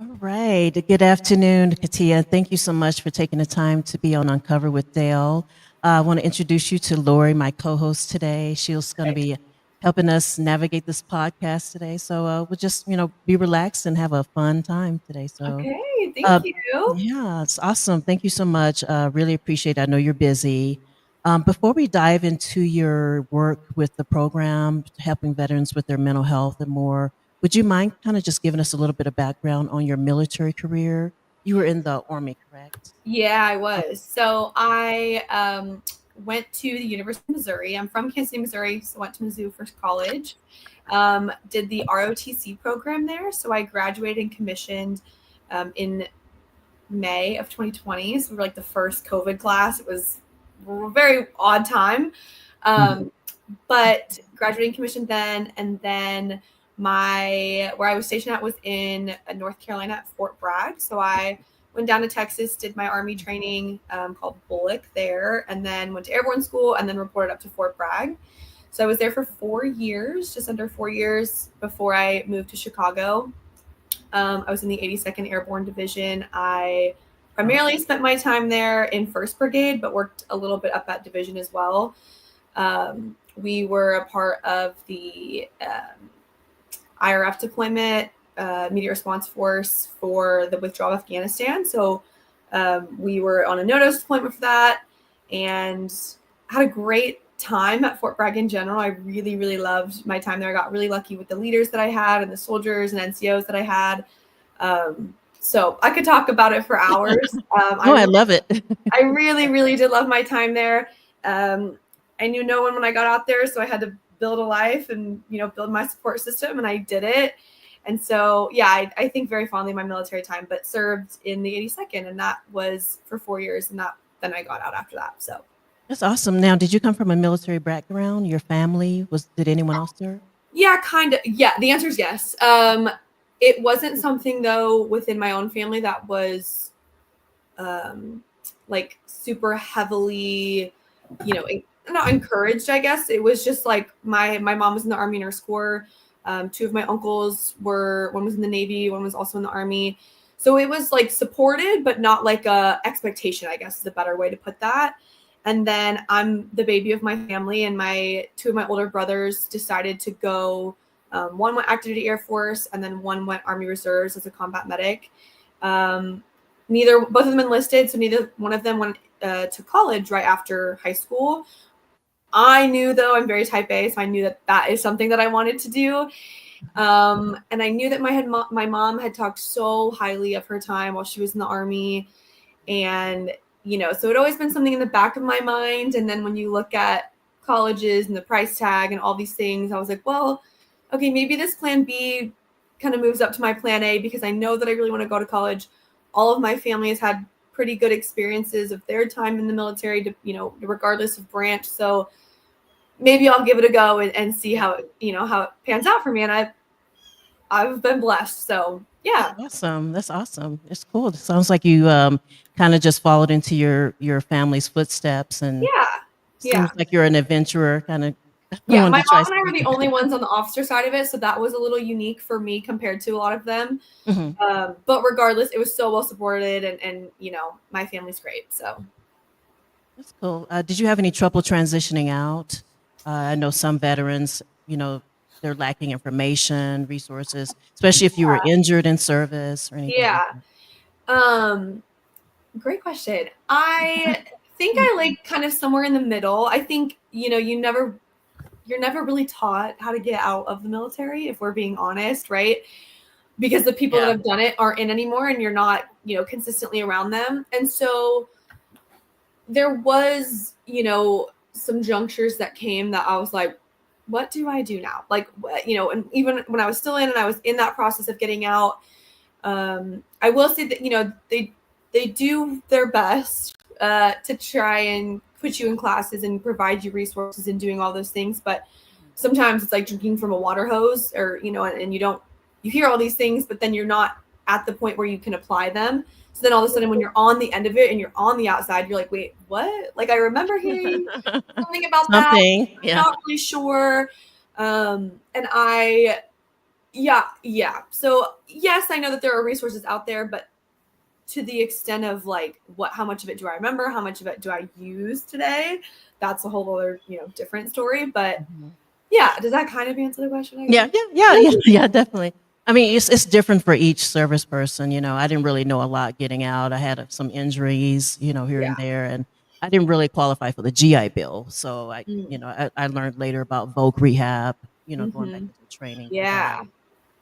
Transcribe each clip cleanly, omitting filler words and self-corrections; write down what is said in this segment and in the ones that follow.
All right. Good afternoon, Katia. Thank you so much for taking the time to be on Uncover with Dale. I want to introduce you to Lori, my co-host today. She's going to be helping us navigate this podcast today. So we'll just, be relaxed and have a fun time today. So Okay, uh, thank you. yeah, it's awesome. Thank you so much. Really appreciate it. I know you're busy. Before we dive into your work with the program, helping veterans with their mental health and more, would you mind kind of just giving us a little bit of background on your military career? You were in the Army, correct? Yeah, I was. So Yeah. I went to the University of Missouri. I'm from Kansas City, Missouri, so went to Mizzou for college. Did the ROTC program there. So I graduated and commissioned in May of 2020. So we were like the first COVID class. It was a very odd time. Mhm. Um, but graduating commission then, and then my where I was stationed at was in North Carolina at Fort Bragg. So I went down to Texas, did my Army training called Bullock there, and then went to airborne school, and then reported up to Fort Bragg. So I was there for 4 years, just under 4 years before I moved to Chicago. I was in the 82nd Airborne Division. I primarily spent my time there in 1st Brigade, but worked a little bit up that division as well. We were a part of the IRF deployment, Immediate Response Force for the withdrawal of Afghanistan. So we were on a no-dose deployment for that and had a great time at Fort Bragg in general. I really, really loved my time there. I got really lucky with the leaders that I had and the soldiers and NCOs that I had. So I could talk about it for hours. No, I love it. I really, really did love my time there. I knew no one when I got out there, so I had to build a life and build my support system, and I did it. And so, yeah, I think very fondly of my military time, but served in the 82nd, and that was for 4 years, and then I got out after that. So, That's awesome. Now, did you come from a military background? Your family did anyone else serve? yeah, kind of. Yeah, the answer is yes. It wasn't something though within my own family that was like super heavily, not encouraged, I guess. It was just like my mom was in the Army Nurse Corps. Two of my uncles one was in the Navy, one was also in the Army. So it was like supported, but not like a expectation, I guess is a better way to put that. And then I'm the baby of my family, and my two of my older brothers decided to go. One went active duty Air Force, and then one went Army Reserves as a combat medic. Um, both of them enlisted, so neither one of them went to college right after high school. I knew, though, I'm very type A, so I knew that is something that I wanted to do. And I knew that my mom had talked so highly of her time while she was in the Army. And, so it always been something in the back of my mind. And then when you look at colleges and the price tag and all these things, I was like, well, okay, maybe this plan B kind of moves up to my plan A, because I know that I really want to go to college. All of my family has had pretty good experiences of their time in the military, regardless of branch. So maybe I'll give it a go and see how it pans out for me. And I've been blessed. So That's yeah. awesome. That's awesome. It's cool. It sounds like you kind of just followed into your family's footsteps, and Yeah. Yeah. seems like you're an adventurer. Kind of Yeah. wanted My to try mom and I were something. the only ones on the officer side of it. So that was a little unique for me compared to a lot of them. Mhm. But regardless, it was so well supported, and my family's great. So That's cool. Did you have any trouble transitioning out? I know some veterans, they're lacking information, resources, especially if you were injured in service or anything like yeah. Um, Great question. I think that. I like kind of somewhere in the middle. I think, you're never really taught how to get out of the military, if we're being honest, right? Because the people that Yeah. have done it aren't in anymore, and you're not, consistently around them. And so there was, some junctures that came that I was like, what do I do now? Like, and even when I was still in and I was in that process of getting out, I will say that they do their best to try and put you in classes and provide you resources and doing all those things, but sometimes it's like drinking from a water hose, or and you hear all these things, but then you're not at the point where you can apply them. So then all of a sudden, when you're on the end of it and you're on the outside, you're like, wait, what? Like, I remember hearing something about that, Something. Yeah. not really sure. And I Yeah. So yes, I know that there are resources out there, but to the extent of like how much of it do I remember, how much of it do I use today, that's a whole other, different story. But Mhm. yeah, does that kind of answer the question, I Yeah, guess? yeah, yeah, yeah, yeah, definitely. I mean, it's different for each service person. I didn't really know a lot getting out. I had some injuries, here Yeah. and there, and I didn't really qualify for the GI Bill. So Mm. I learned later about Voc rehab. Going back Hmm. into training for that. Yeah.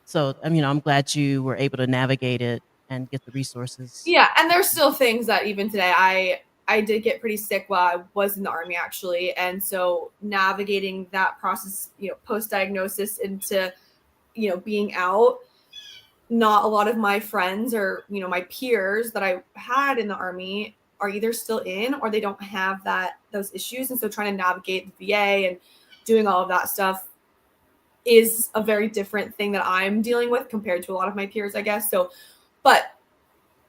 So I'm glad you were able to navigate it and get the resources. Yeah, and there's still things that even today I did get pretty sick while I was in the army actually, and so navigating that process, post diagnosis into being out. Not a lot of my friends or my peers that I had in the army are either still in or they don't have those issues, and so trying to navigate the VA and doing all of that stuff is a very different thing that I'm dealing with compared to a lot of my peers, I guess. So, but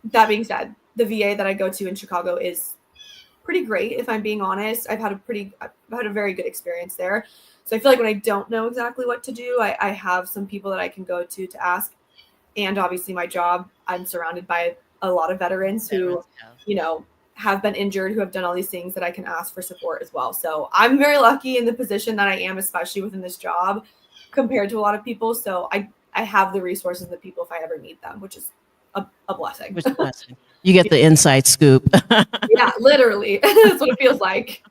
that being said, the VA that I go to in Chicago is pretty great. If I'm being honest, I've had a very good experience there. So I feel like when I don't know exactly what to do, I have some people that I can go to ask. And obviously my job, I'm surrounded by a lot of veterans who, Veterans, yeah. you know, have been injured, who have done all these things that I can ask for support as well. So I'm very lucky in the position that I am, especially within this job compared to a lot of people. So I have the resources and the people if I ever need them, which is a blessing. Which blessing. You get the inside scoop. Yeah, literally. That's what it feels like.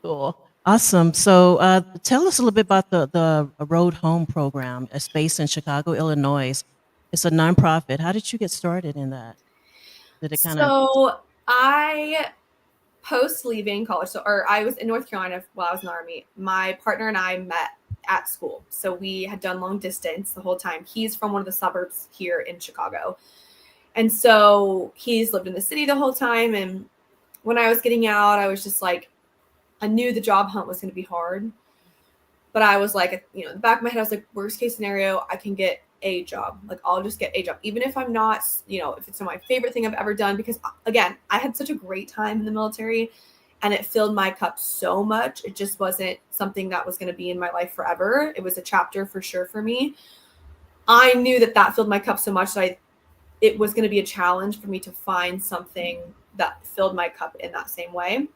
Cool. Awesome. So, tell us a little bit about the Road Home program. It's based in Chicago, Illinois. It's a nonprofit. How did you get started in that? Did it kind of So I post leaving college, or I was in North Carolina while I was in the army. My partner and I met at school. So we had done long distance the whole time. He's from one of the suburbs here in Chicago. And so he's lived in the city the whole time. And when I was getting out, I was just like, I knew the job hunt was going to be hard. But I was like, in the back of my head, I was like, worst case scenario, I can get a job. Like, I'll just get a job. Even if I'm not, if it's not my favorite thing I've ever done, because again, I had such a great time in the military and it filled my cup so much. It just wasn't something that was going to be in my life forever. It was a chapter for sure for me. I knew that filled my cup so much that it was going to be a challenge for me to find something that filled my cup in that same way.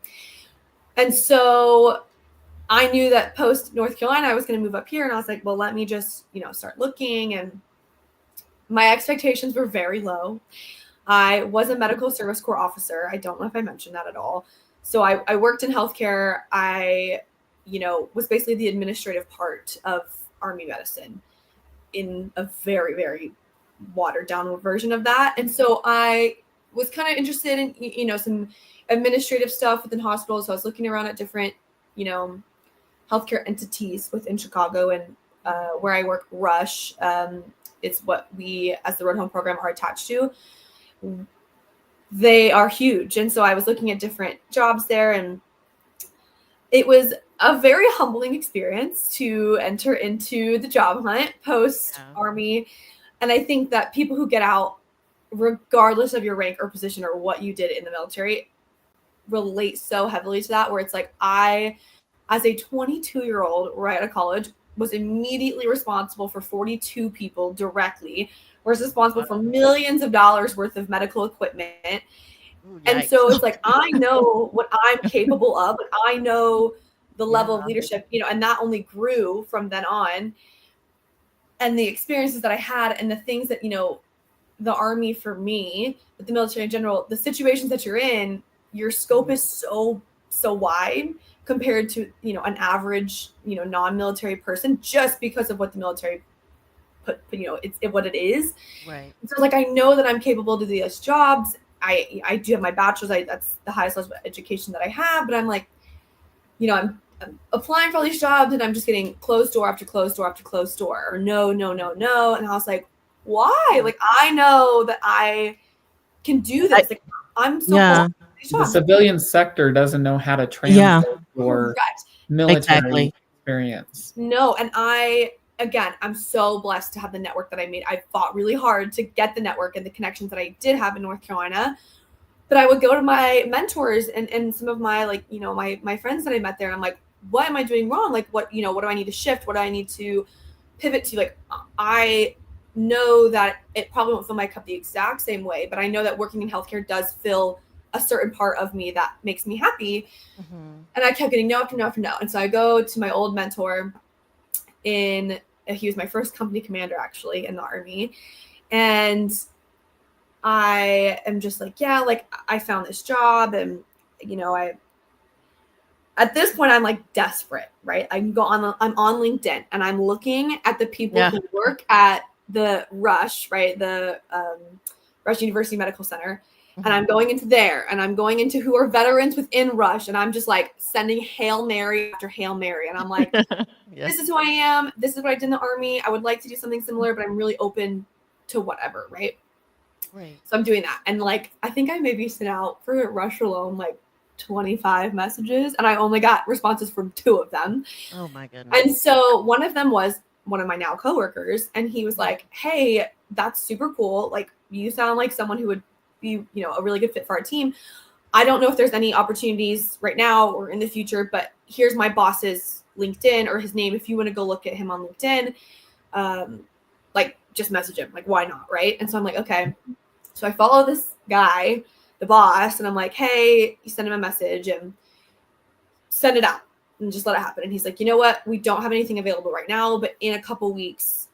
And so I knew that post North Carolina, I was going to move up here. And I was like, well, let me just, start looking. And my expectations were very low. I was a medical service corps officer. I don't know if I mentioned that at all. So I worked in healthcare. I, was basically the administrative part of Army medicine in a very, very watered down version of that. And so I was kind of interested in, some administrative stuff within hospitals. So I was looking around at different, healthcare entities within Chicago, and where I work, Rush, is what we, as the Road Home program, are attached to. They are huge. And so I was looking at different jobs there, and it was a very humbling experience to enter into the job hunt post yeah. Army. And I think that people who get out, regardless of your rank or position or what you did in the military, relate so heavily to that, where it's like, I, as a 22-year-old right out of college, was immediately responsible for 42 people directly, was responsible for millions of dollars worth of medical equipment. Ooh, And yikes. so it's like, I know what I'm capable of, and I know the level of Yeah. leadership, and that only grew from then on. And the experiences that I had and the things that, the Army for me, but the military in general, the situations that you're in, your scope is so wide compared to, an average, non-military person, just because of what the military put it's what it is. Right. So like, I know that I'm capable to do these jobs. I do have my bachelor's. That's the highest level of education that I have, but I'm like, I'm applying for all these jobs and I'm just getting closed door after closed door after closed door, or no, no, no, no. And I was like, why? Like, I know that I can do I, this. Like, I'm so yeah. qualified for these The jobs. civilian sector doesn't know how to Yeah. translate your Correct. military Exactly. experience. No, and again, I'm so blessed to have the network that I made. I fought really hard to get the network and the connections that I did have in North Carolina. But I would go to my mentors and some of my, like, my friends that I met there, and I'm like, what am I doing wrong? Like, what do I need to shift? What do I need to pivot to like, I know that it probably won't fill my cup the exact same way, but I know that working in healthcare does fill a certain part of me that makes me happy. Mhm. And I kept getting no after no after no. And so I go to my old mentor he was my first company commander actually in the Army. And I am just like, yeah, like I found this job, and at this point I'm like desperate, right? I'm on LinkedIn and I'm looking at the people who work at the Rush, right? The Rush University Medical Center. Mhm. And I'm going into there, and I'm going into who are veterans within Rush, and I'm just like sending Hail Mary after Hail Mary. And I'm like, this is who I am. This is what I did in the Army. I would like to do something similar, but I'm really open to whatever, right? Right. So I'm doing that. And like, I think I maybe sent out for Rush alone like 25 messages, and I only got responses from 2 of them. Oh my goodness. And so one of them was one of my now coworkers, and he was like, hey, that's super cool. Like, you sound like someone who would be, a really good fit for our team. I don't know if there's any opportunities right now or in the future, but here's my boss's LinkedIn or his name. If you want to go look at him on LinkedIn, like just message him. Like, why not? Right. And so I'm like, okay. So I follow this guy, the boss, and I'm like, hey, you send him a message and send it out and just let it happen. And he's like, you know what? We don't have anything available right now, but in a couple weeks,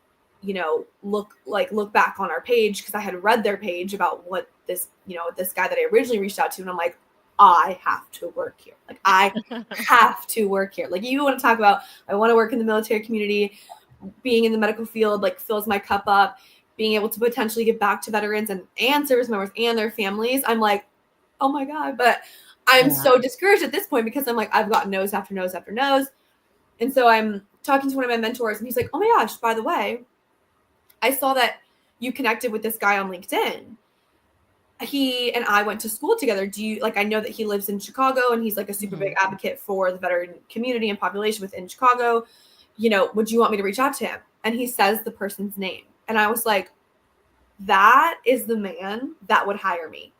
look back on our page, because I had read their page about what this, this guy that I originally reached out to. And I'm like, I have to work here. Like, I have to work here. Like, you want to talk about, I want to work in the military community, being in the medical field, like fills my cup up, being able to potentially give back to veterans and service members and their families. I'm like, oh my God. But I'm so discouraged at this point, because I'm like, I've got no's after no's after no's. And so I'm talking to one of my mentors, and he's like, oh my gosh, by the way, I saw that you connected with this guy on LinkedIn. He and I went to school together. Do you I know that he lives in Chicago, and he's like a super big advocate for the veteran community and population within Chicago. Would you want me to reach out to him? And he says the person's name. And I was like, that is the man that would hire me.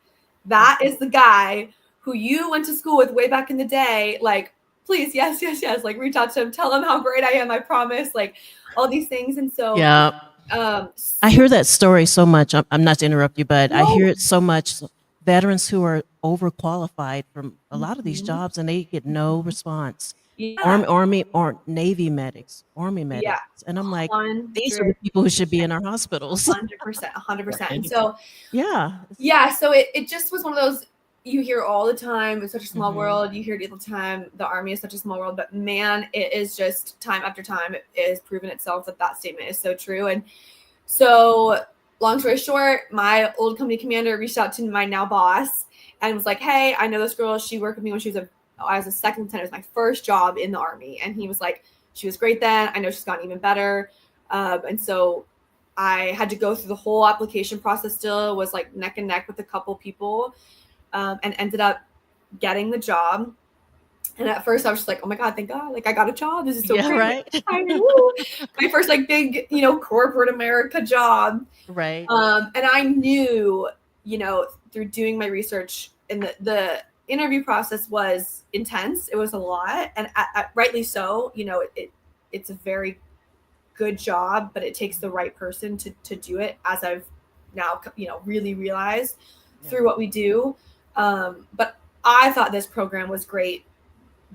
That is the guy who you went to school with way back in the day. Like, please, yes. Like, reach out to him, tell him how great I am. I promise. Like, all these things. And so, I hear that story so much. I'm not to interrupt you, but I hear it so much. Veterans who are overqualified for a lot of these jobs, and they get no response. Army or Navy medics, Army medics. And I'm like, these are the people who should be in our hospitals. 100%. And so, yeah. So it just was one of those, you hear all the time, it's such a small world. You hear it all the time. The Army is such a small world, but man, it is just time after time. It has proven itself that statement is so true. And so, long story short, my old company commander reached out to my now boss and was like, hey, I know this girl. She worked with me when I was a second lieutenant. It was my first job in the Army. And he was like, she was great then. I know she's gotten even better. And so I had to go through the whole application process still, was like neck and neck with a couple people, and ended up getting the job. And at first I was just like, oh my God, thank God. Like, I got a job. This is so great. Right. My first big, corporate America job. Right. And I knew, through doing my research, and the interview process was intense. It was a lot, and rightly so. It's a very good job, but it takes the right person to do it, as I've now, really realized through what we do. But I thought this program was great,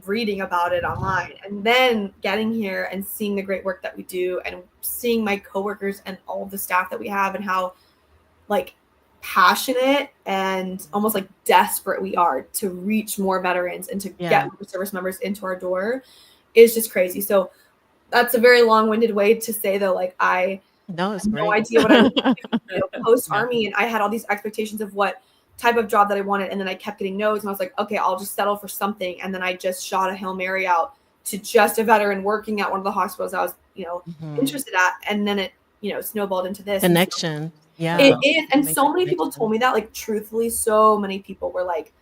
reading about it online, and then getting here and seeing the great work that we do, and seeing my coworkers and all the staff that we have, and how passionate and almost desperate we are to reach more veterans and to get more service members into our door is just crazy. So that's a very long-winded way to say, though, I had no idea what I was doing, post-Army, and I had all these expectations of what type of job that I wanted, and then I kept getting no's, and I was like, okay, I'll just settle for something. And then I just shot a Hail Mary out to just a veteran working at one of the hospitals I was interested at, and then it snowballed into this connection. It is. And so many people told me that, truthfully, so many people were like,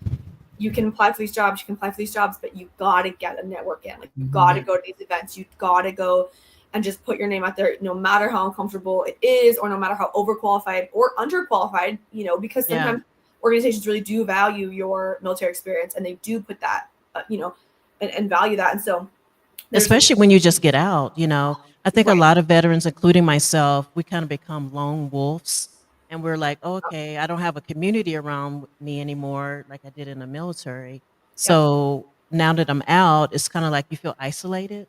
you can apply for these jobs, but you got to get a network in. You got to go to these events. You got to go and just put your name out there, no matter how uncomfortable it is, or no matter how overqualified or underqualified, because sometimes organizations really do value your military experience, and they do put that, and value that. And so, especially when you just get out, I think a Right. lot of veterans, including myself, we kind of become lone wolves. And we're like, oh, okay, I don't have a community around me anymore like I did in the military. Yep. So now that I'm out, it's kind of like you feel isolated.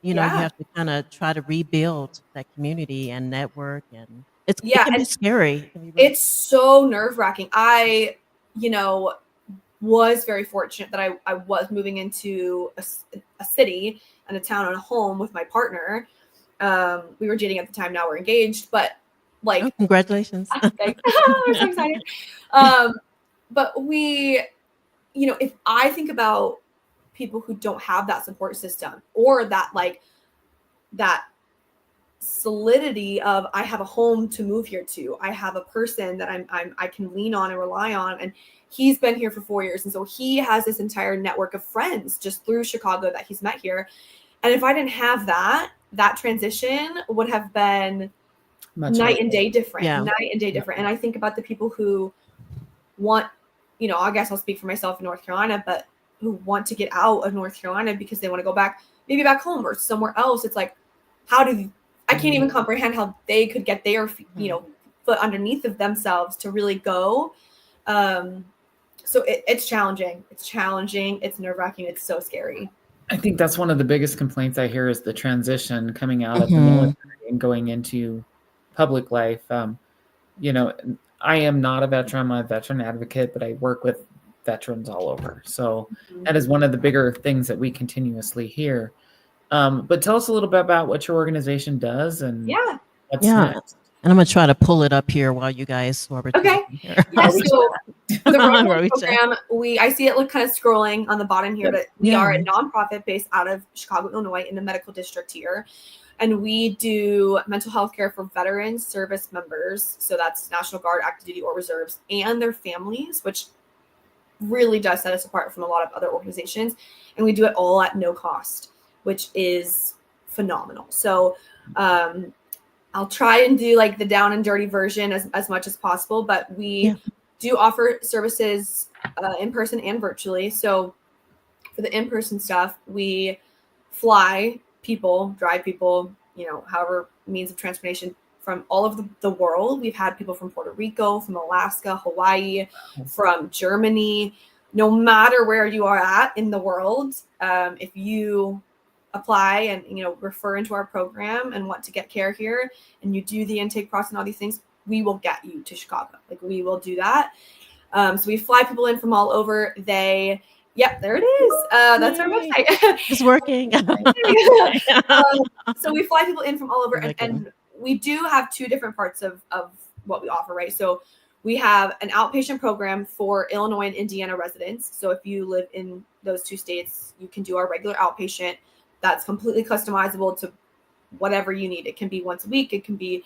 You know, you Yeah. have to kind of try to rebuild that community and network. And it Yeah. can be And scary. It can be really it's so nerve wracking. I, you know, was very fortunate that I was moving into a city and a town and a home with my partner. We were dating at the time. Now we're engaged, but Oh, like, congratulations. thanks. I'm so excited. Um, but if I think about people who don't have that support system or that that solidity of I have a home to move here to. I have a person that I can lean on and rely on, and he's been here for 4 years, and so he has this entire network of friends just through Chicago that he's met here. And if I didn't have that transition would have been Much night and harder. day different, Yeah. night and day different. And I think about the people who want, I guess I'll speak for myself in North Carolina, but who want to get out of North Carolina because they want to go back, maybe back home or somewhere else. It's like, I can't even comprehend how they could get their, foot underneath of themselves to really go. So it's challenging. It's challenging. It's nerve wracking. It's so scary. I think that's one of the biggest complaints I hear is the transition coming out of the Mhm. military and going into public life. I am not a veteran. I'm a veteran advocate, but I work with veterans all over. So that is one of the bigger things that we continuously hear. But tell us a little bit about what your organization does and Yeah. what's Yeah. next. And I'm going to try to pull it up here while you guys while we're Okay. talking here. Yeah. we So for the Where Homeless we chat. program, I see it kind of scrolling on the bottom here, Yep. but we Yeah. are a nonprofit based out of Chicago, Illinois, in the medical district here. And we do mental health care for veterans, service members. So that's National Guard, active duty, or reserves, and their families, which really does set us apart from a lot of other organizations. And we do it all at no cost, which is phenomenal. So I'll try and do like the down and dirty version as much as possible, but we do offer services in person and virtually. So for the in-person stuff, we drive people, however means of transportation from all over the world. We've had people from Puerto Rico, from Alaska, Hawaii, from Germany. No matter where you are at in the world, if you apply and refer into our program and want to get care here, and you do the intake process and all these things, we will get you to Chicago. Like, we will do that. So we fly people in from all over. Yep, there it is. That's our Yay. website. It's working. So we fly people in from all over, and we do have two different parts of what we offer, right? So we have an outpatient program for Illinois and Indiana residents. So if you live in those two states, you can do our regular outpatient. That's completely customizable to whatever you need. It can be once a week. It can be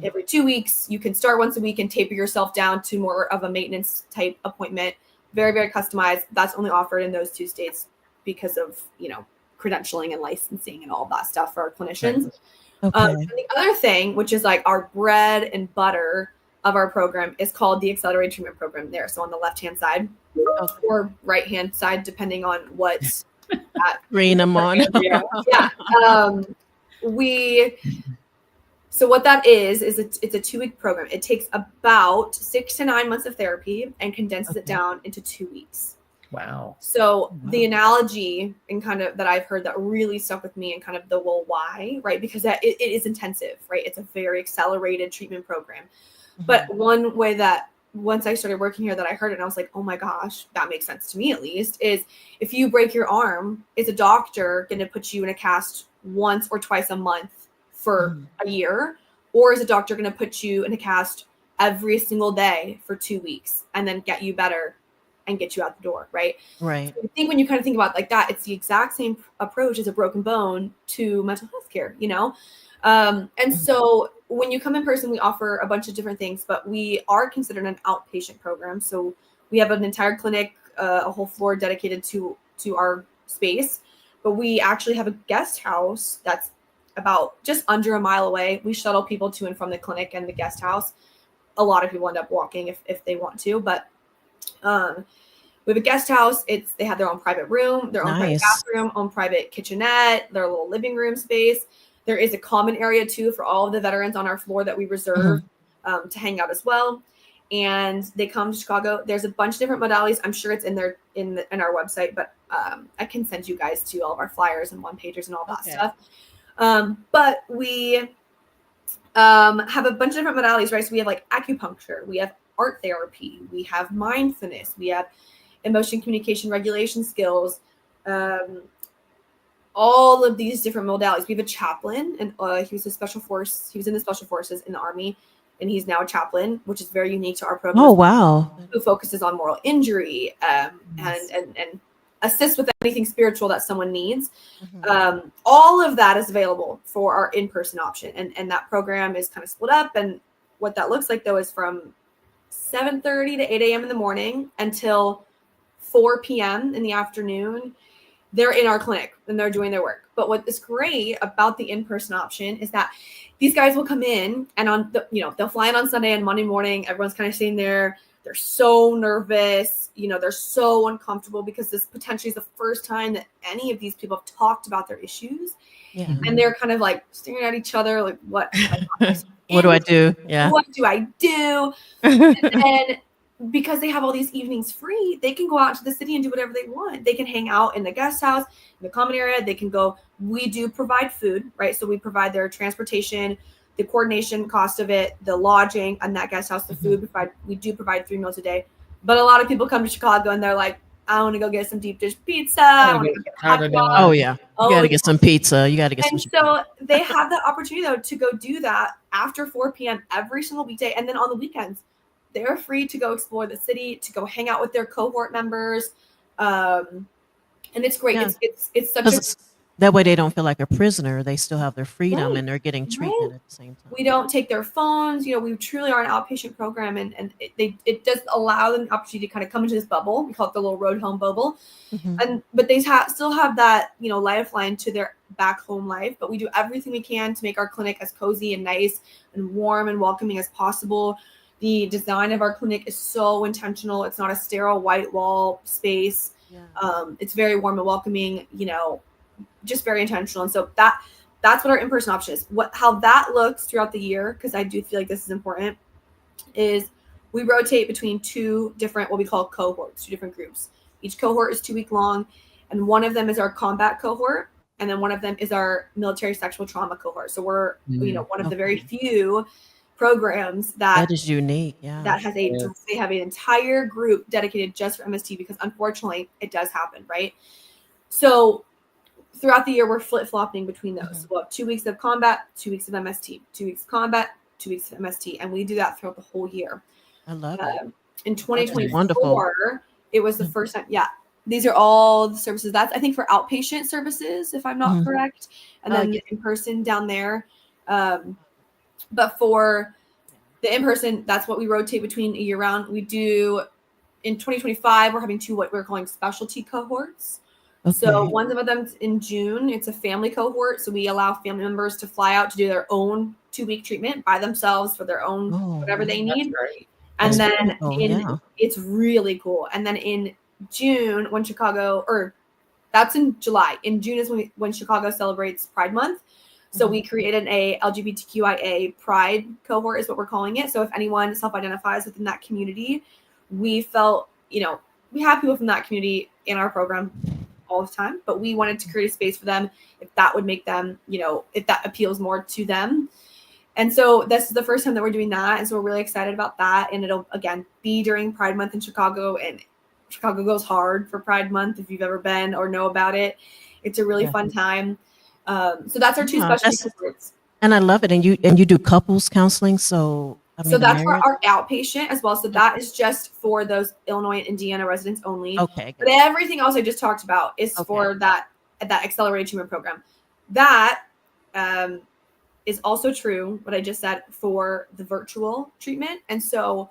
every 2 weeks. You can start once a week and taper yourself down to more of a maintenance type appointment. Very, very customized. That's only offered in those two states because of, credentialing and licensing and all that stuff for our clinicians. Okay. And the other thing, which is like our bread and butter of our program, is called the Accelerated Treatment Program there. So on the left-hand side or right-hand side, depending on what Green I'm on. Yeah. So what that is it's a 2-week program. It takes about 6 to 9 months of therapy and condenses it down into 2 weeks. Wow. So the analogy and kind of that I've heard that really stuck with me and kind of the why, right? Because it is intensive, right? It's a very accelerated treatment program. But one way that once I started working here that I heard it and I was like, oh my gosh, that makes sense to me at least, is if you break your arm, is a doctor going to put you in a cast once or twice a month for a year? Or is a doctor going to put you in a cast every single day for 2 weeks and then get you better and get you out the door, right? Right. So I think when you kind of think about it like that, it's the exact same approach as a broken bone to mental health care, And so when you come in person, we offer a bunch of different things, but we are considered an outpatient program. So we have an entire clinic, a whole floor dedicated to our space, but we actually have a guest house that's about just under a mile away. We shuttle people to and from the clinic and the guest house. A lot of people end up walking if they want to, but we have a guest house. They have their own private room, their own private bathroom, own private kitchenette, their little living room space. There is a common area too for all of the veterans on our floor that we reserve to hang out as well. And they come to Chicago. There's a bunch of different modalities. I'm sure it's in there in our website, but I can send you guys to all of our flyers and one pagers and all that stuff. But we have a bunch of different modalities, right? So we have like acupuncture, we have art therapy, we have mindfulness, we have emotion communication regulation skills, all of these different modalities. We have a chaplain, and he was in the special forces in the Army, and he's now a chaplain, which is very unique to our program. Oh, wow. Who focuses on moral injury and assists with anything spiritual that someone needs. All of that is available for our in-person option, and that program is kind of split up. And what that looks like though is from 7:30 to 8 a.m. in the morning until 4 p.m. in the afternoon. They're in our clinic and they're doing their work. But what is great about the in-person option is that these guys will come in, and they'll fly in on Sunday and Monday morning. Everyone's kind of sitting there. They're so nervous. They're so uncomfortable because this potentially is the first time that any of these people have talked about their issues. Yeah. And they're kind of like staring at each other like, what? What do I do? Yeah. What do I do? And then because they have all these evenings free, they can go out to the city and do whatever they want. They can hang out in the guest house, in the common area. They can go. We do provide food, right? So we provide their transportation, the coordination cost of it, the lodging, and that guest house, the food. We do provide 3 meals a day. But a lot of people come to Chicago and they're like, I want to go get some deep dish pizza. I want to get hot dog. Oh yeah, you got to get some pizza. You got to get some. And so they have that opportunity though to go do that after 4 p.m. every single weekday, and then on the weekends, they're free to go explore the city, to go hang out with their cohort members, and it's great. Yeah. It's such a that way they don't feel like a prisoner. They still have their freedom, and they're getting treatment at the same time. We don't take their phones. We truly are an outpatient program, and it does allow them the opportunity to kind of come into this bubble. We call it the little road home bubble. But they still have that lifeline to their back home life. But we do everything we can to make our clinic as cozy and nice and warm and welcoming as possible. The design of our clinic is so intentional. It's not a sterile white wall space. Yeah. It's very warm and welcoming, just very intentional. And so that's what our in-person option is. How that looks throughout the year, because I do feel like this is important, is we rotate between 2 different, what we call cohorts, 2 different groups. Each cohort is 2 week long, and one of them is our combat cohort, and then one of them is our military sexual trauma cohort. So we're, one of the very few programs that is unique. Yeah. That has they have an entire group dedicated just for MST, because unfortunately it does happen, right? So throughout the year, we're flip-flopping between those. So we'll have 2 weeks of combat, 2 weeks of MST, 2 weeks of combat, 2 weeks of MST, and we do that throughout the whole year. I love it. In 2024, it was the first time. Yeah, these are all the services. That's, I think, for outpatient services, if I'm not correct, and then the in-person down there. But for the in-person, that's what we rotate between a year round. We do in 2025, we're having 2 what we're calling specialty cohorts. Okay. So one of them's in June. It's a family cohort. So we allow family members to fly out to do their own 2-week treatment by themselves for their own whatever they need. Right. And then it's really cool. And then in June, when that's in July. In June is when Chicago celebrates Pride Month. So we created a LGBTQIA Pride cohort is what we're calling it. So if anyone self-identifies within that community, we felt, we have people from that community in our program all the time, but we wanted to create a space for them if that would make them, if that appeals more to them. And so this is the first time that we're doing that. And so we're really excited about that. And it'll, again, be during Pride Month in Chicago. And Chicago goes hard for Pride Month if you've ever been or know about it. It's a really fun time. So that's our 2 specialty cohorts. And I love it. And you do couples counseling. So that's for our outpatient as well. So that is just for those Illinois and Indiana residents only. Okay. But everything else I just talked about is for that accelerated treatment program. That is also true, what I just said, for the virtual treatment. And so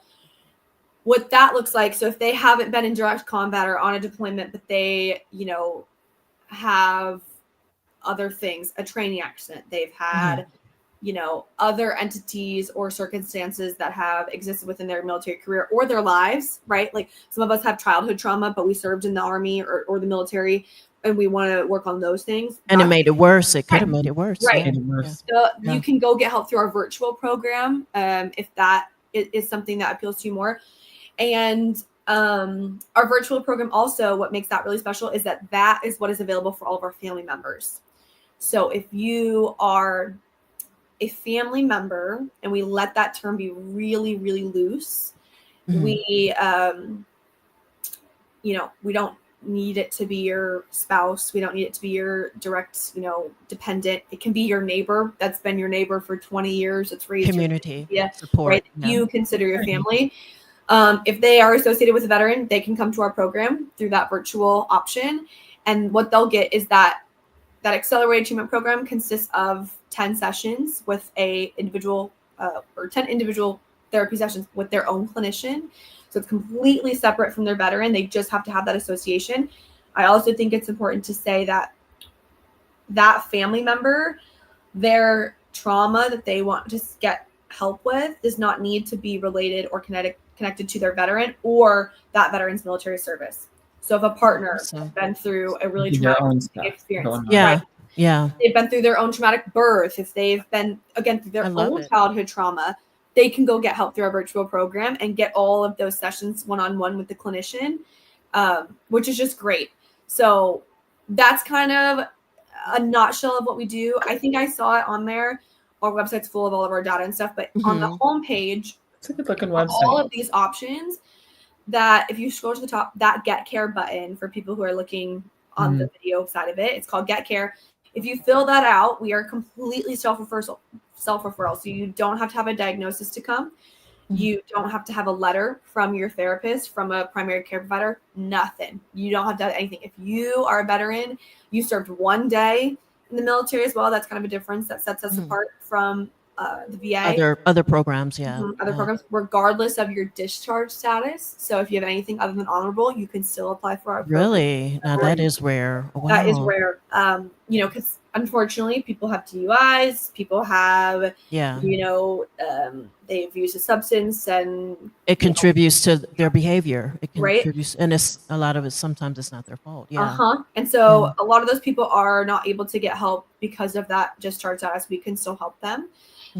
what that looks like, so if they haven't been in direct combat or on a deployment, but they, have other things, a training accident, they've had other entities or circumstances that have existed within their military career or their lives, right? Like some of us have childhood trauma, but we served in the Army or the military, and we want to work on those things. And it made it worse. It could have made it worse. Right. Yeah. So you can go get help through our virtual program if that is something that appeals to you more. And our virtual program also, what makes that really special is that is what is available for all of our family members. So if you are a family member, and we let that term be really, really loose, we we don't need it to be your spouse. We don't need it to be your direct, dependent. It can be your neighbor that's been your neighbor for 20 years. It's raised community support. Right? Yeah. You consider your family. If they are associated with a veteran, they can come to our program through that virtual option. And what they'll get is that accelerated treatment program consists of 10 sessions with a individual or 10 individual therapy sessions with their own clinician. So it's completely separate from their veteran. They just have to have that association. I also think it's important to say that family member, their trauma that they want to get help with does not need to be related or connected to their veteran or that veteran's military service. So if a partner has been through a really traumatic experience, they've been through their own traumatic birth, if they've been, again, through their own childhood trauma, they can go get help through our virtual program and get all of those sessions one-on-one with the clinician, which is just great. So that's kind of a nutshell of what we do. I think I saw it on there. Our website's full of all of our data and stuff, but on the homepage, it's a good looking website. All of these options, that if you scroll to the top, that Get Care button for people who are looking on the video side of it, it's called Get Care. If you fill that out, we are completely self-referral. So you don't have to have a diagnosis to come. You don't have to have a letter from your therapist, from a primary care provider, nothing. You don't have to have anything. If you are a veteran, you served one day in the military as well. That's kind of a difference that sets us apart from the VA. Other programs, other programs, regardless of your discharge status. So if you have anything other than honorable, you can still apply for our program. Really? Now that is rare. Wow. That is rare. Because unfortunately, people have DUIs. People have, they've used a substance, and it contributes to their behavior. It contributes, and it's a lot of it. Sometimes it's not their fault. And so a lot of those people are not able to get help because of that discharge status. We can still help them.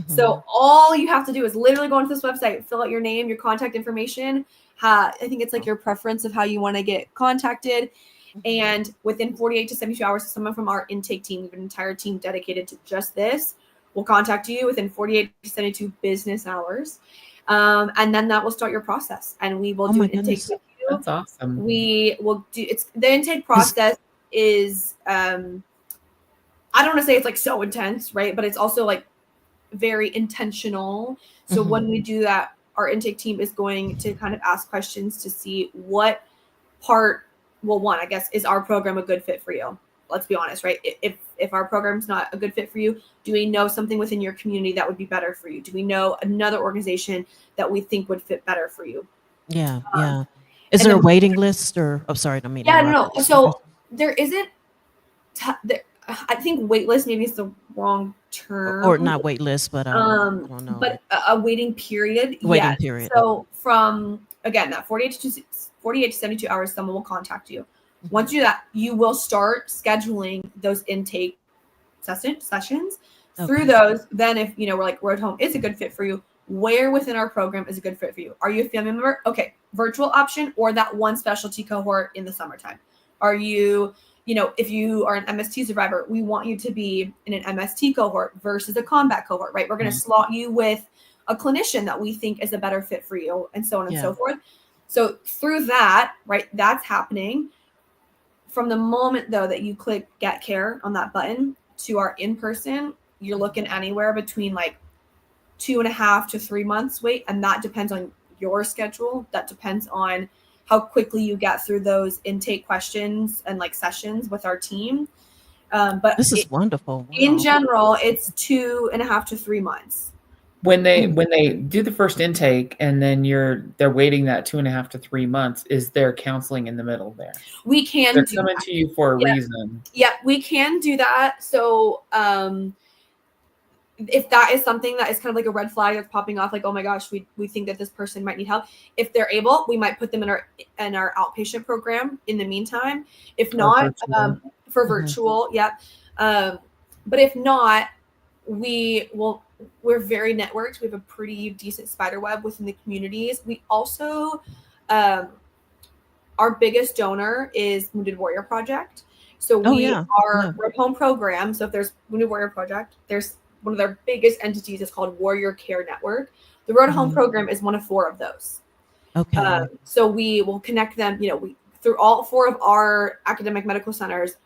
So all you have to do is literally go onto this website, fill out your name, your contact information. I think it's like your preference of how you want to get contacted. And within 48 to 72 hours, someone from our intake team, we have an entire team dedicated to just this, will contact you within 48 to 72 business hours. And then that will start your process. And we will do an intake with you. That's awesome. We will do the intake process is I don't want to say it's like so intense, right? But it's also like very intentional. So when we do that, our intake team is going to kind of ask questions to see what part, one, I guess, is our program a good fit for you? Let's be honest, right? If our program's not a good fit for you, do we know something within your community that would be better for you? Do we know another organization that we think would fit better for you? Yeah. Is there a waiting list or, sorry, I mean. Yeah, no. So there isn't, I think wait list maybe is the wrong term. Or not wait list, but I don't know. But a waiting period. Waiting period. So from, again, that 48 to 72 hours, someone will contact you. Once you do that, you will start scheduling those intake sessions. Through those. Then if, we're like, Road Home is a good fit for you, where within our program is a good fit for you? Are you a family member? Okay, virtual option or that one specialty cohort in the summertime. Are you, if you are an MST survivor, we want you to be in an MST cohort versus a combat cohort, right? We're going to slot you with a clinician that we think is a better fit for you, and so on and so forth. So through that, right, that's happening. From the moment, though, that you click Get Care on that button to our in-person, you're looking anywhere between like 2.5 to 3 months wait. And that depends on your schedule. That depends on how quickly you get through those intake questions and like sessions with our team. But this is wonderful. Wow. In general, it's 2.5 to 3 months. When they do the first intake and then they're waiting that 2.5 to 3 months, is there counseling in the middle there? We can They're coming to you for a reason. Yeah, we can do that. So if that is something that is kind of like a red flag that's popping off, like, oh my gosh, we think that this person might need help. If they're able, we might put them in our outpatient program in the meantime. If not, for virtual, but if not, we're very networked. We have a pretty decent spider web within the communities. We also, our biggest donor is Wounded Warrior Project. So we're a home program. So if there's Wounded Warrior Project, there's one of their biggest entities is called Warrior Care Network. The Road Home program is one of 4 of those. Okay. So we will connect them, we through all 4 of our academic medical centers,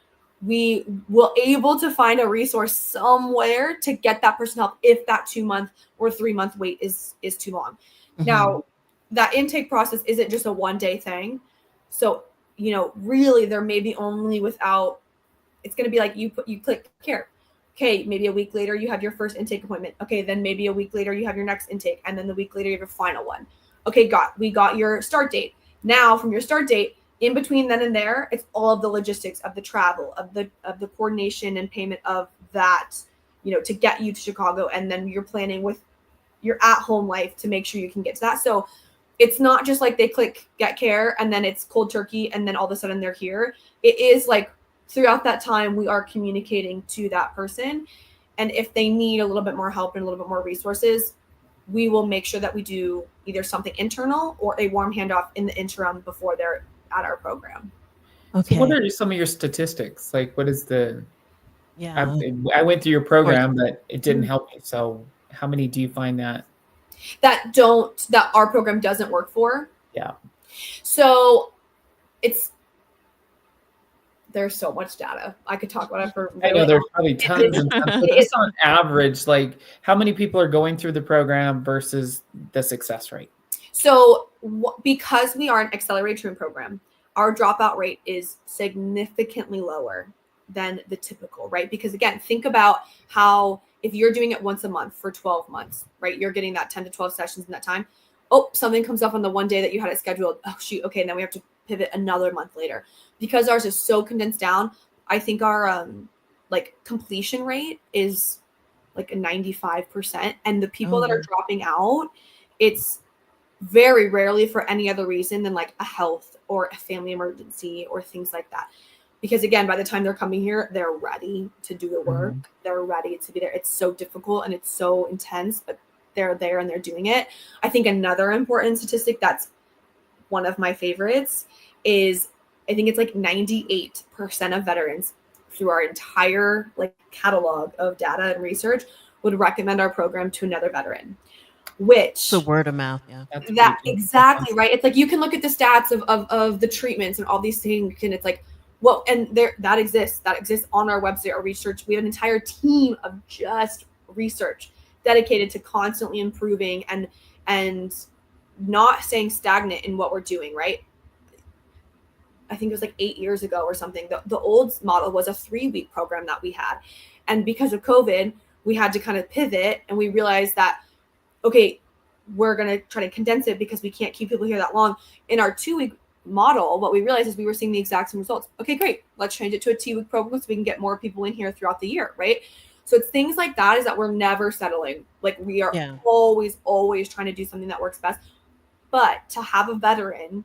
we will able to find a resource somewhere to get that person help if that 2-month or 3-month wait is too long. Now, that intake process isn't just a one-day thing. So, really there may be only it's going to be like you click care. Okay, maybe a week later you have your first intake appointment. Okay, then maybe a week later you have your next intake, and then the week later you have your final one. Okay, we got your start date. Now from your start date, in between then and there, it's all of the logistics of the travel, of the coordination and payment of that, to get you to Chicago, and then you're planning with your at-home life to make sure you can get to that. So it's not just like they click get care and then it's cold turkey and then all of a sudden they're here. It is like throughout that time, we are communicating to that person. And if they need a little bit more help and a little bit more resources, we will make sure that we do either something internal or a warm handoff in the interim before they're at our program. Okay. So what are some of your statistics? Like, what is I went through your program, but it didn't help me. So how many do you find that our program doesn't work for? Yeah. So there's so much data. I could talk about it for. I know there's probably tons and tons. But just on average, like how many people are going through the program versus the success rate? So because we are an accelerated treatment program, our dropout rate is significantly lower than the typical, right? Because again, think about how if you're doing it once a month for 12 months, right? You're getting that 10 to 12 sessions in that time. Oh, something comes up on the one day that you had it scheduled. Oh, shoot. Okay. And then we have to pivot another month later. Because ours is so condensed down, I think our completion rate is like a 95%. And the people that are dropping out, it's very rarely for any other reason than like a health or a family emergency or things like that. Because again, by the time they're coming here, they're ready to do the work. They're ready to be there. It's so difficult and it's so intense, but they're there and they're doing it. I think another important statistic that's one of my favorites is I think it's like 98% of veterans through our entire catalog of data and research would recommend our program to another veteran. Which the word of mouth, yeah. That exactly right. It's like you can look at the stats of the treatments and all these things, and it's like, well, and that exists on our website. Our research, we have an entire team of just research dedicated to constantly improving and not staying stagnant in what we're doing, right? I think it was like 8 years ago or something. The old model was a 3-week program that we had. And because of COVID, we had to kind of pivot, and we realized that, okay, we're going to try to condense it because we can't keep people here that long. In our 2-week model, what we realized is we were seeing the exact same results. Okay, great. Let's change it to a 2-week program so we can get more people in here throughout the year, right? So it's things like that, is that we're never settling. Like we are always trying to do something that works best. But to have a veteran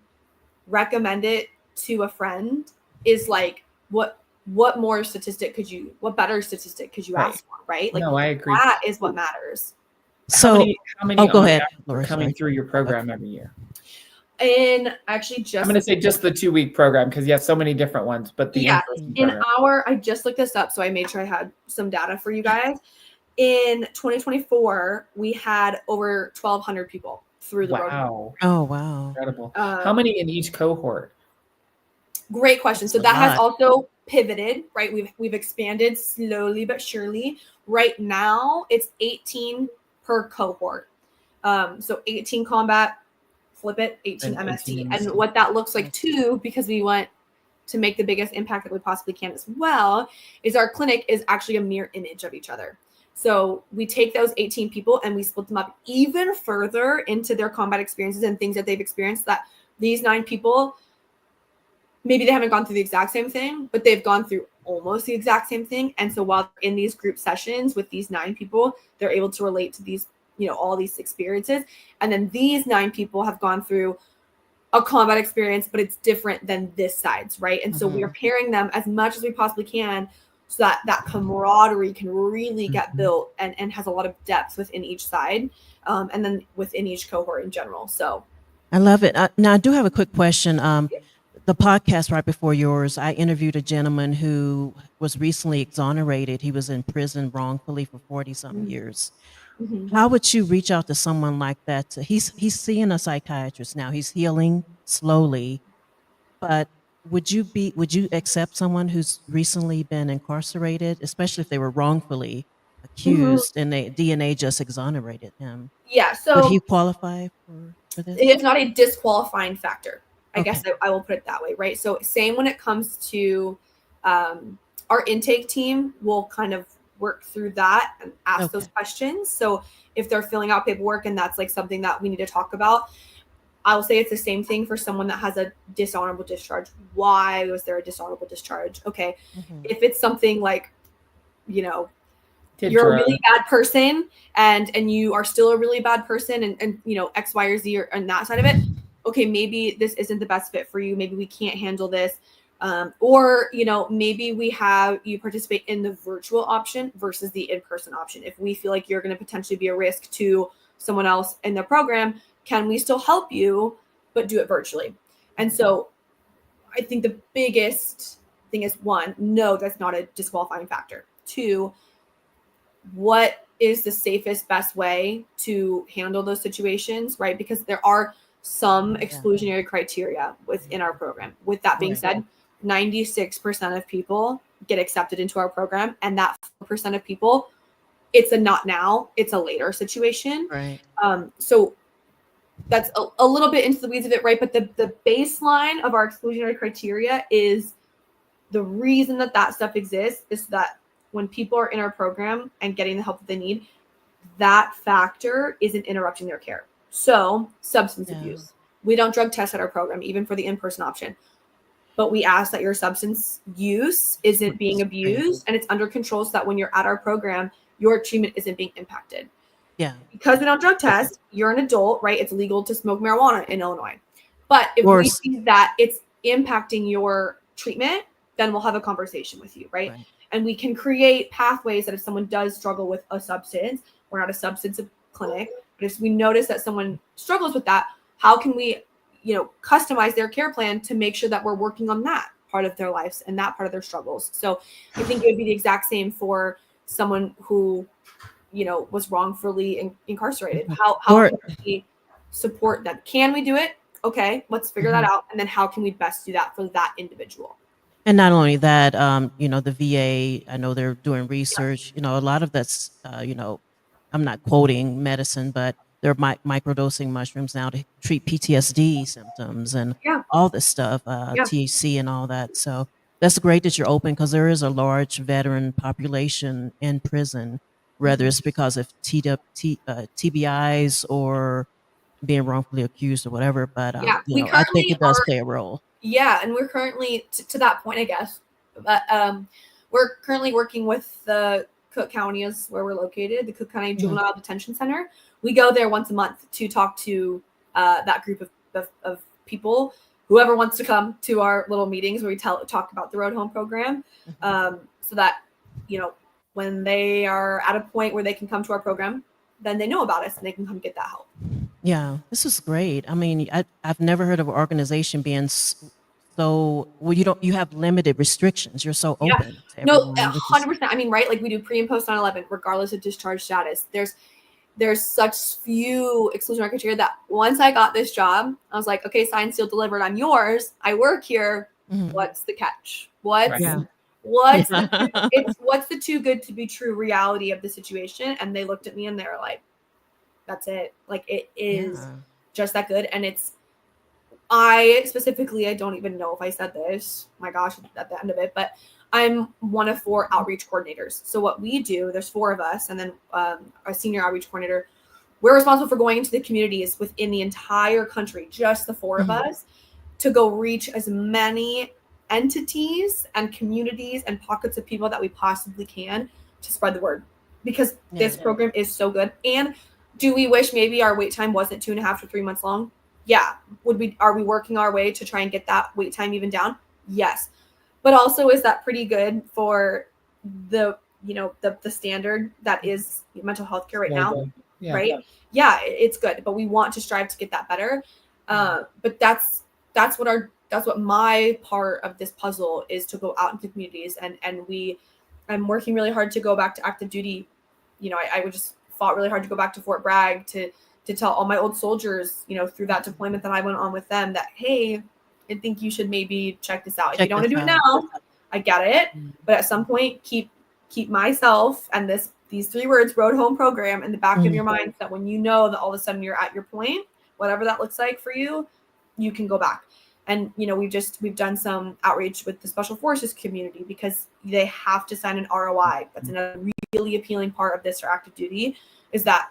recommend it to a friend is like, what better statistic could you ask for, right? Like, no, I agree. That is what matters. So how many go ahead, are coming through your program every year? And actually I'm going to say just the 2-week program because you have so many different ones, but I just looked this up, so I made sure I had some data for you guys. In 2024, we had over 1,200 people through the program. Oh, wow. Incredible. How many in each cohort? Great question. So that has also pivoted, right? We've expanded slowly but surely. Right now, it's 18 per cohort. So 18 combat, flip it, 18 MST. And what that looks like too, because we want to make the biggest impact that we possibly can as well, is our clinic is actually a mirror image of each other. So we take those 18 people and we split them up even further into their combat experiences and things that they've experienced, that these 9 people, maybe they haven't gone through the exact same thing, but they've gone through almost the exact same thing. And so while in these group sessions with these 9 people, they're able to relate to these, all these experiences. And then these 9 people have gone through a combat experience, but it's different than this side's, right? And so we are pairing them as much as we possibly can so that that camaraderie can really get built and has a lot of depth within each side, and then within each cohort in general. So I love it. Now, I do have a quick question. The podcast right before yours, I interviewed a gentleman who was recently exonerated. He was in prison wrongfully for 40-something years. How would you reach out to someone like that? He's seeing a psychiatrist now. He's healing slowly, but would you accept someone who's recently been incarcerated, especially if they were wrongfully accused and they DNA just exonerated him? yeah, Would so he qualify for this? it's not a disqualifying factor. I guess Okay. I will put it that way, right? So same when it comes to our intake team, will kind of work through that and ask those Okay. questions. So if they're filling out paperwork and that's like something that we need to talk about, I will say it's the same thing for someone that has a dishonorable discharge. Why was there a dishonorable discharge? Okay. If it's something like, Did you're a drugs. really bad person and you are still a really bad person and X, Y, or Z and that side of it. Okay, maybe this isn't the best fit for you. Maybe we can't handle this. Or maybe we have you participate in the virtual option versus the in-person option. If we feel like you're going to potentially be a risk to someone else in the program, can we still help you, but do it virtually? And so I think the biggest thing is, 1, no, that's not a disqualifying factor. 2, what is the safest, best way to handle those situations, right? Because there are some exclusionary criteria within our program. With that being said, 96% of people get accepted into our program, and that 4% of people, it's a not now, it's a later situation. Right. So that's a little bit into the weeds of it, right? But the baseline of our exclusionary criteria is the reason that stuff exists is that when people are in our program and getting the help that they need, that factor isn't interrupting their care. So substance abuse. We don't drug test at our program, even for the in-person option. But we ask that your substance use isn't being abused and it's under control so that when you're at our program, your treatment isn't being impacted. Yeah. Because we don't drug test, you're an adult, right? It's legal to smoke marijuana in Illinois. But if we see that it's impacting your treatment, then we'll have a conversation with you, right? And we can create pathways that if someone does struggle with a substance, we're not a substance clinic, but if we notice that someone struggles with that, how can we, customize their care plan to make sure that we're working on that part of their lives and that part of their struggles? So I think it would be the exact same for someone who, was wrongfully incarcerated. How can we support them? Can we do it? Okay, let's figure that out. And then how can we best do that for that individual? And not only that, the VA, I know they're doing research, a lot of that's, I'm not quoting medicine, but they're microdosing mushrooms now to treat PTSD symptoms and all this stuff, THC and all that. So that's great that you're open because there is a large veteran population in prison, whether it's because of TBIs or being wrongfully accused or whatever. But, I think it does play a role. Yeah, and we're currently to that point, I guess. But we're currently working with the Cook County is where we're located, the Cook County Juvenile Detention Center. We go there once a month to talk to that group of people. Whoever wants to come to our little meetings where we talk about the Road Home program, so that when they are at a point where they can come to our program, then they know about us and they can come get that help. Yeah, this is great. I mean, I've never heard of an organization being so well. You have limited restrictions. You're so open to everyone. 100%. I mean, right? Like we do pre and post 9/11, regardless of discharge status. There's such few exclusionary criteria that once I got this job, I was like, okay, signed, sealed, delivered. I'm yours. I work here. What's the catch? What's the too good to be true reality of the situation? And they looked at me and they were like, that's it. Like it is just that good. And I don't even know if I said this, my gosh, at the end of it, but I'm one of 4 outreach coordinators. So what we do, there's 4 of us, and then a senior outreach coordinator. We're responsible for going into the communities within the entire country, just the 4 of us, to go reach as many entities and communities and pockets of people that we possibly can to spread the word, because this program is so good. And do we wish maybe our wait time wasn't 2.5 to 3 months long? Yeah. Are we working our way to try and get that wait time even down? Yes. But also, is that pretty good for the standard that is mental health care right now? Right? Yeah, it's good, but we want to strive to get that better. But that's what my part of this puzzle is, to go out into communities, and I'm working really hard to go back to active duty. I would just fought really hard to go back to Fort Bragg to tell all my old soldiers, through that deployment that I went on with them, that, hey, I think you should maybe check this out. If you don't want to do it now, I get it. But at some point, keep myself and these 3 words, Road Home Program, in the back of your mind, that when you know that all of a sudden you're at your point, whatever that looks like for you, you can go back. And we've done some outreach with the Special Forces community, because they have to sign an ROI. That's another really appealing part of this for active duty, is that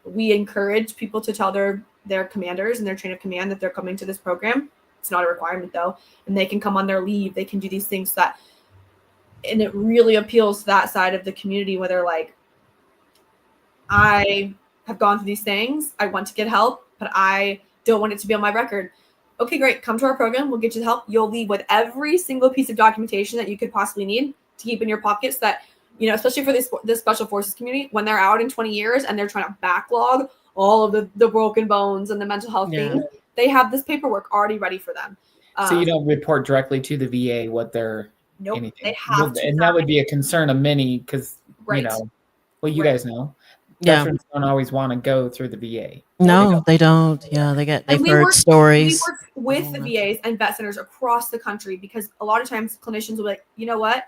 we encourage people to tell their commanders and their chain of command that they're coming to this program. It's not a requirement though, and they can come on their leave. They can do these things and it really appeals to that side of the community where they're like, I have gone through these things. I want to get help, but I don't want it to be on my record. Okay, great. Come to our program. We'll get you the help. You'll leave with every single piece of documentation that you could possibly need to keep in your pockets, that, especially for this Special Forces community, when they're out in 20 years and they're trying to backlog all of the broken bones and the mental health things, they have this paperwork already ready for them. So you don't report directly to the VA what they're anything. They have to. And that would be a concern of many, because, you guys know, veterans don't always want to go through the VA. No, they don't. Yeah, they've heard stories. We work with the VAs and vet centers across the country, because a lot of times clinicians will be like, you know what?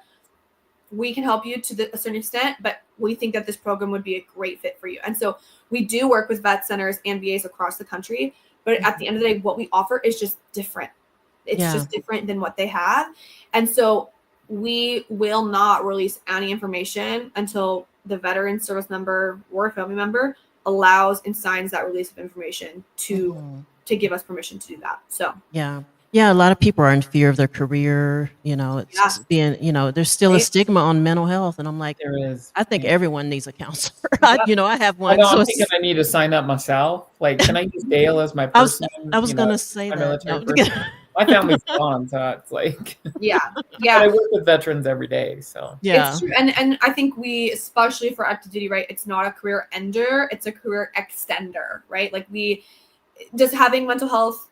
We can help you to a certain extent, but we think that this program would be a great fit for you. And so we do work with vet centers and VAs across the country. But at the end of the day, what we offer is just different. It's just different than what they have. And so we will not release any information until the veteran service member or a family member allows and signs that release of information to give us permission to do that. So yeah, a lot of people are in fear of their career. It's being, there's still a stigma on mental health, and I'm like, there is. I think everyone needs a counselor. I have one. I'm thinking I need to sign up myself. Like, can I use Dale as my person? I was gonna say that. No. My family's gone, so it's like, I work with veterans every day, so it's true. And I think we, especially for active duty, right? It's not a career ender; it's a career extender, right? Like, does having mental health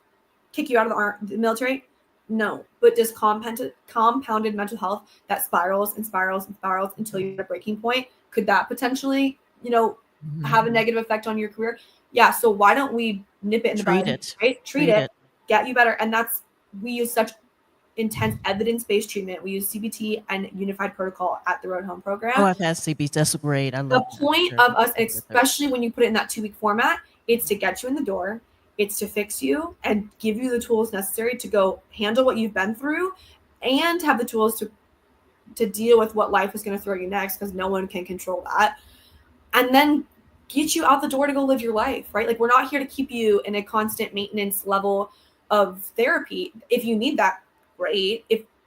kick you out of the military? No, but does compounded mental health that spirals and spirals and spirals until you're at a breaking point, could that potentially, have a negative effect on your career? Yeah. So why don't we nip it in the bud, right? Treat it, get you better. And we use such intense evidence-based treatment. We use CBT and unified protocol at the Road Home program. Oh, I've had CBT. That's great. I love the point of us, especially when you put it in that 2-week format, it's to get you in the door. It's to fix you and give you the tools necessary to go handle what you've been through, and have the tools to deal with what life is going to throw you next, because no one can control that. And then get you out the door to go live your life, right? Like, we're not here to keep you in a constant maintenance level of therapy. If you need that, great.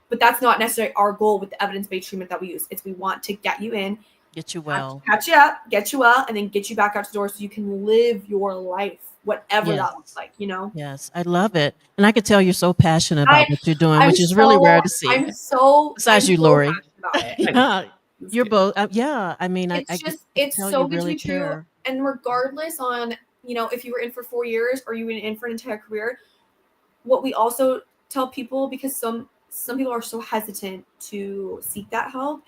But that's not necessarily our goal with the evidence-based treatment that we use. We want to get you in, get you well, catch you up, get you well, and then get you back out the door so you can live your life, whatever that looks like, Yes, I love it. And I could tell you're so passionate about what you're doing, which is really rare to see. Besides you, Lori. You're both. I mean, it's so good to be true. And regardless on, if you were in for 4 years or you were in for an entire career, what we also tell people, because some people are so hesitant to seek that help,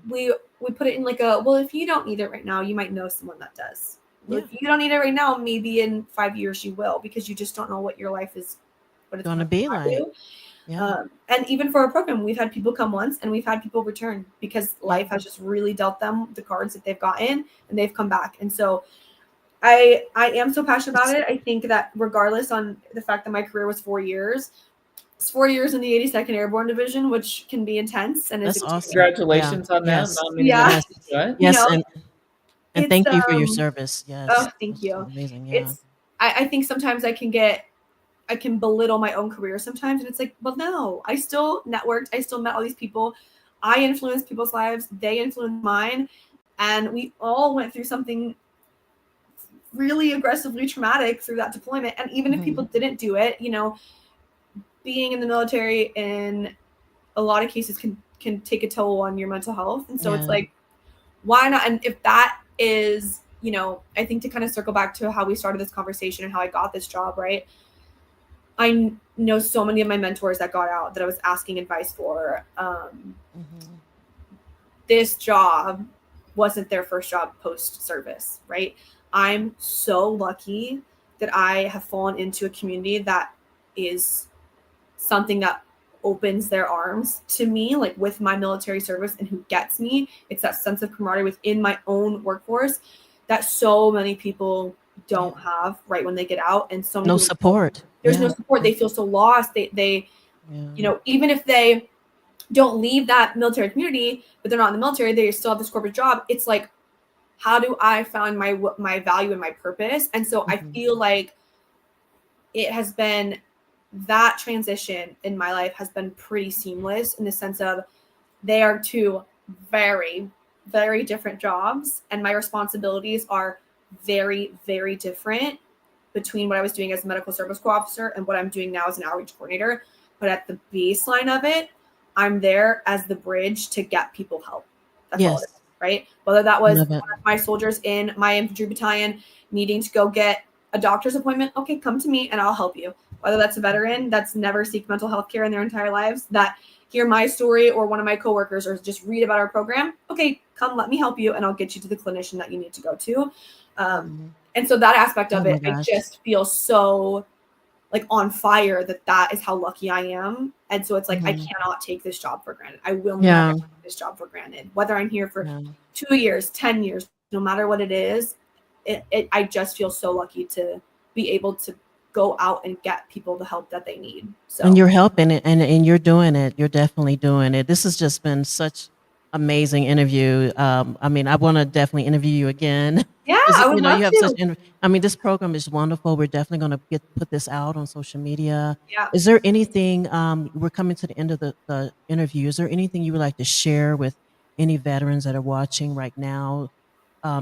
we put it in like if you don't need it right now, you might know someone that does. If you don't need it right now, maybe in 5 years you will, because you just don't know what your life is, what it's going to be like. And even for our program, we've had people come once and we've had people return, because life has just really dealt them the cards that they've gotten, and they've come back. And so I am so passionate about it. I think that regardless on the fact that my career was 4 years, it's 4 years in the 82nd Airborne Division, which can be intense. And that's awesome. Congratulations on that. Yes. And thank you for your service. Yes. Oh, thank you. Amazing. Yeah. I think sometimes I can get can belittle my own career sometimes. And it's like, well, no, I still networked. I still met all these people. I influenced people's lives. They influenced mine. And we all went through something really aggressively traumatic through that deployment. And even if people didn't do it, you know, being in the military in a lot of cases can take a toll on your mental health. And so it's like, why not? And if that is, you know, I think to kind of circle back to how we started this conversation and how I got this job, right? I know so many of my mentors that got out that I was asking advice for. This job wasn't their first job post-service, right? I'm so lucky that I have fallen into a community that is something that opens their arms to me, like with my military service, and who gets me. It's that sense of camaraderie within my own workforce that so many people don't have right when they get out. And so many no people, support. there's no support. They feel so lost. They you know, even if they don't leave that military community, but they're not in the military, they still have this corporate job. It's like, how do I find my value and my purpose? And so I feel like it has been, that transition in my life has been pretty seamless in the sense of they are two very, very different jobs, and my responsibilities are very, very different between what I was doing as a medical service co-officer and what I'm doing now as an outreach coordinator. But at the baseline of it, I'm there as the bridge to get people help. That's all it is, right? Whether that was one of my soldiers in my infantry battalion needing to go get a doctor's appointment, okay, come to me and I'll help you. Whether that's a veteran that's never seeked mental health care in their entire lives, that hear my story, or one of my coworkers, or just read about our program, okay, come, let me help you, and I'll get you to the clinician that you need to go to. And so that aspect of it, I just feel so like on fire that is how lucky I am. And so it's like, I cannot take this job for granted. I will never take this job for granted. Whether I'm here for 2 years, 10 years, no matter what it is, I just feel so lucky to be able to go out and get people the help that they need. So, and you're helping it, and you're doing it. You're definitely doing it. This has just been such amazing interview. I mean, I want to definitely interview you again. Yeah, I would love you have to. I mean, this program is wonderful. We're definitely going to put this out on social media. Yeah. Is there anything, we're coming to the end of the interview. Is there anything you would like to share with any veterans that are watching right now?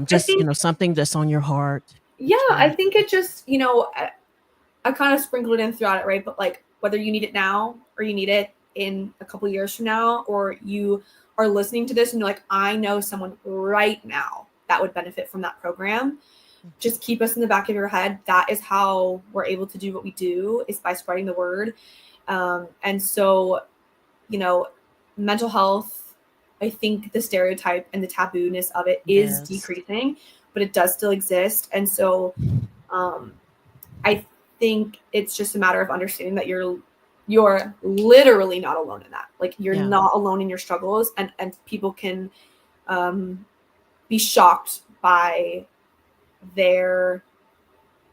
Just, you know, something that's on your heart. Yeah, I think it just, you know, I kind of sprinkled it in throughout it, right? But like, whether you need it now or you need it in a couple years from now, or you are listening to this and you're like, I know someone right now that would benefit from that program, just keep us in the back of your head. That is how we're able to do what we do, is by spreading the word. And so, you know, mental health, I think the stereotype and the taboo-ness of it is decreasing, but it does still exist. And so I think it's just a matter of understanding that you're literally not alone in that. Like, you're not alone in your struggles, and people can be shocked by their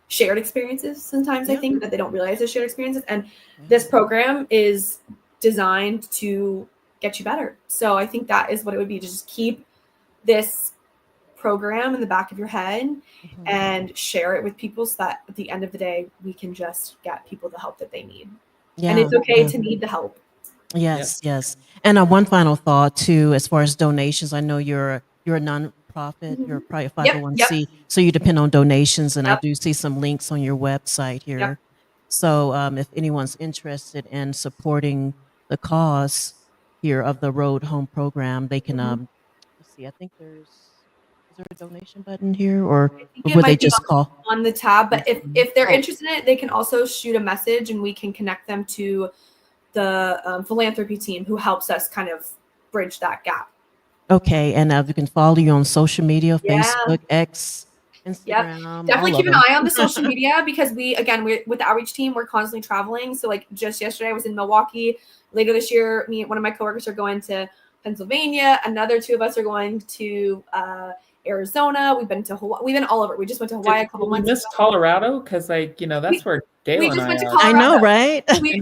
shared experiences sometimes. I think that they don't realize their shared experiences, and this program is designed to get you better. So I think that is what it would be, to just keep this program in the back of your head and share it with people, so that at the end of the day, we can just get people the help that they need. And it's okay to need the help. Yes. And one final thought too, as far as donations. I know you're a nonprofit, you're probably a 501c, so you depend on donations, and I do see some links on your website here. So if anyone's interested in supporting the cause here of the Road Home program, they can let's see, I think is there a donation button here, or would they just call on the tab? But if they're interested in it, they can also shoot a message, and we can connect them to the philanthropy team who helps us kind of bridge that gap. Okay, and you can follow you on social media, Facebook, X, Instagram. Definitely keep an eye on the social media, because we're with the outreach team, we're constantly traveling. So like, just yesterday I was in Milwaukee. Later this year, me and one of my coworkers are going to Pennsylvania. Another two of us are going to Arizona. We've been to Hawaii. We've been all over. We just went to Hawaii a couple months ago. We missed Colorado, because, like, you know, that's where Dale we and just I went to are. Colorado. I know, right? We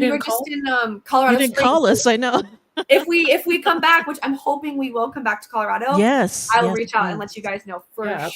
were just in Colorado. You didn't call us. I know. If we come back, which I'm hoping we will come back to Colorado, yes, I will reach out and let you guys know for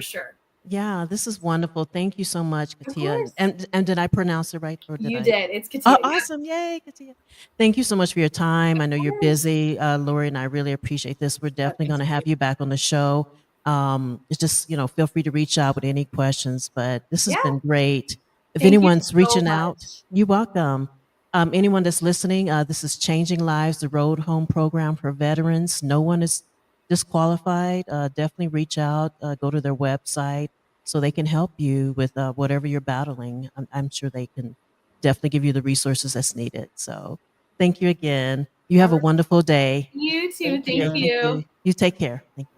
sure. Yeah, this is wonderful. Thank you so much, Of Katia. course. And did I pronounce it right, or did You I? did. It's Oh, Katia. Yeah. awesome. Yay, Katia. Thank you so much for your time. I know Of you're course. busy, Lori, and I really appreciate this. We're Oh, definitely thanks, going to have Katie. you back on the show. It's just, feel free to reach out with any questions, but this has Yeah. been great. If Thank you anyone's so reaching out, much. you're welcome. Anyone that's listening, this is Changing Lives, the Road Home program for veterans. No one is disqualified. Definitely reach out, go to their website so they can help you with whatever you're battling. I'm sure they can definitely give you the resources that's needed. So thank you again. You All have a right. wonderful day. You too. Thank Thank Yeah, you. thank you. you. You take care. Thank you.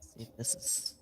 See if this is